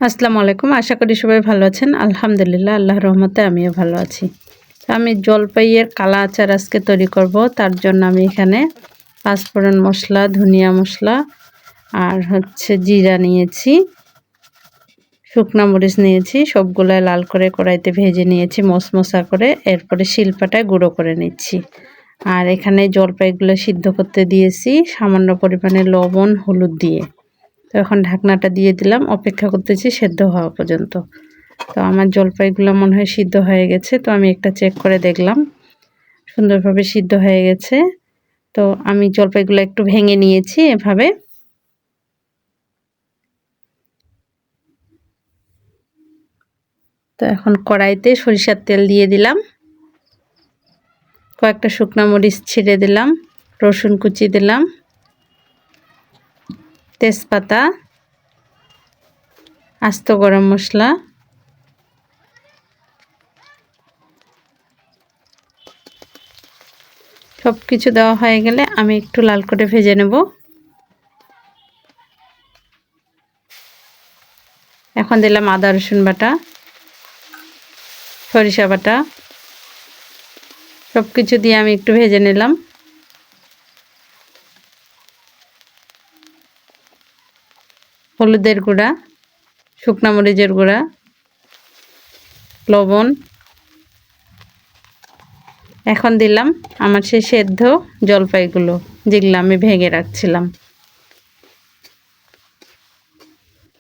আসসালামু আলাইকুম। আশা করি সবাই ভালো আছেন। আলহামদুলিল্লাহ, আল্লাহর রহমতে আমিও ভালো আছি। আমি জলপাইয়ের কালা আচার আজকে তৈরি করব। তার জন্য আমি এখানে পাঁচফোড়ন মশলা, ধনিয়া মশলা আর জিরা নিয়েছি, শুকনা মরিচ নিয়েছি। সবগুলাই লাল করে কড়াইতে ভেজে নিয়েছি মশমশা করে। এরপরে শিলপাটায় গুঁড়ো করে নিচ্ছি। আর এখানে জলপাইগুলো সিদ্ধ করতে দিয়েছি সামান্য পরিমাণে লবণ, হলুদ দিয়ে। তো এখন ঢাকনাটা দিয়ে দিলাম, অপেক্ষা করতেছি সেদ্ধ হওয়া পর্যন্ত। তো আমার জলপাইগুলো মনে হয় সিদ্ধ হয়ে গেছে। তো আমি একটা চেক করে দেখলাম, সুন্দরভাবে সিদ্ধ হয়ে গেছে। তো আমি জলপাইগুলো একটু ভেঙে নিয়েছি এভাবে। তো এখন কড়াইতে সরিষার তেল দিয়ে দিলাম, কয়েকটা শুকনো মরিচ ছিঁড়ে দিলাম, রসুন কুচি দিলাম, তেজপাতা, আস্ত গরম মশলা, সব কিছু দেওয়া হয়ে গেলে আমি একটু লাল করে ভেজে নেব। এখন দিলাম আদা রসুন বাটা, সরিষা বাটা, সব কিছু দিয়ে আমি একটু ভেজে নিলাম। হলুদের গুঁড়া, শুকনা মরিচের গুঁড়া, লবণ। এখন দিলাম আমার সেই সেদ্ধ জলপাইগুলো, যেগুলো আমি ভেঙে রাখছিলাম।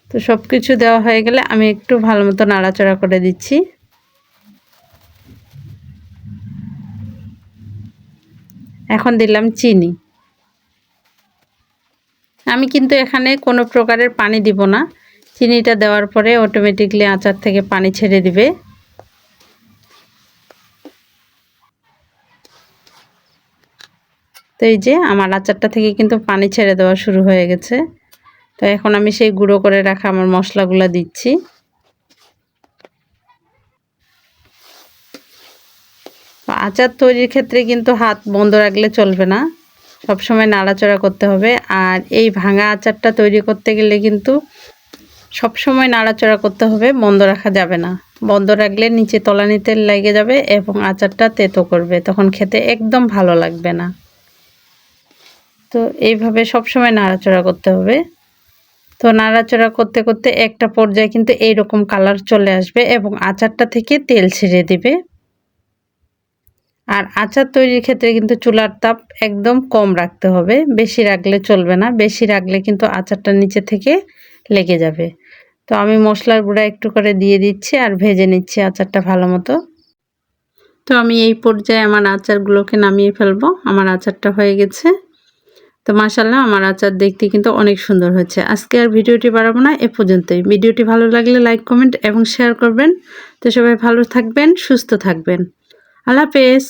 তো সব কিছু দেওয়া হয়ে গেলে আমি একটু ভালো মতো নাড়াচাড়া করে দিচ্ছি। এখন দিলাম চিনি। আমি কিন্তু এখানে কোনো প্রকারের পানি দিব না। চিনিটা দেওয়ার পরে অটোমেটিকলি আচার থেকে পানি ছেড়ে দিবে। তো এই যে আমার আচারটা থেকে কিন্তু পানি ছেড়ে দেওয়া শুরু হয়ে গেছে। তো এখন আমি সেই গুঁড়ো করে রাখা আমার মশলাগুলো দিচ্ছি। আচার তৈরির ক্ষেত্রে কিন্তু হাত বন্ধ রাখলে চলবে না, সবসময় নাড়াচাড়া করতে হবে। আর এই ভাঙা আচারটা তৈরি করতে গেলে কিন্তু সবসময় নাড়াচাড়া করতে হবে, বন্ধ রাখা যাবে না। বন্ধ রাখলে নিচে তলানিতে লেগে যাবে এবং আচারটা তেতো করবে, তখন খেতে একদম ভালো লাগবে না। তো এইভাবে সবসময় নাড়াচাড়া করতে হবে। তো নাড়াচাড়া করতে করতে একটা পর্যায়ে কিন্তু এইরকম কালার চলে আসবে এবং আচারটা থেকে তেল ছেড়ে দিবে। আর আচার তৈরির ক্ষেত্রে কিন্তু চুলার তাপ একদম কম রাখতে হবে, বেশি রাখলে চলবে না। বেশি রাখলে কিন্তু আচারটা নিচে থেকে লেগে যাবে। তো আমি মশলার গুঁড়া একটু করে দিয়ে দিচ্ছি আর ভেজে নিচ্ছি আচারটা ভালো মতো। তো আমি এই পর্যায়ে আমার আচারগুলোকে নামিয়ে ফেলবো। আমার আচারটা হয়ে গেছে। তো মাশাআল্লাহ, আমার আচার দেখতে কিন্তু অনেক সুন্দর হয়েছে। আজকে আর ভিডিওটি বাড়াবো না, এ পর্যন্তই। ভিডিওটি ভালো লাগলে লাইক, কমেন্ট এবং শেয়ার করবেন। তো সবাই ভালো থাকবেন, সুস্থ থাকবেন। আল্লাহ হাফেজ।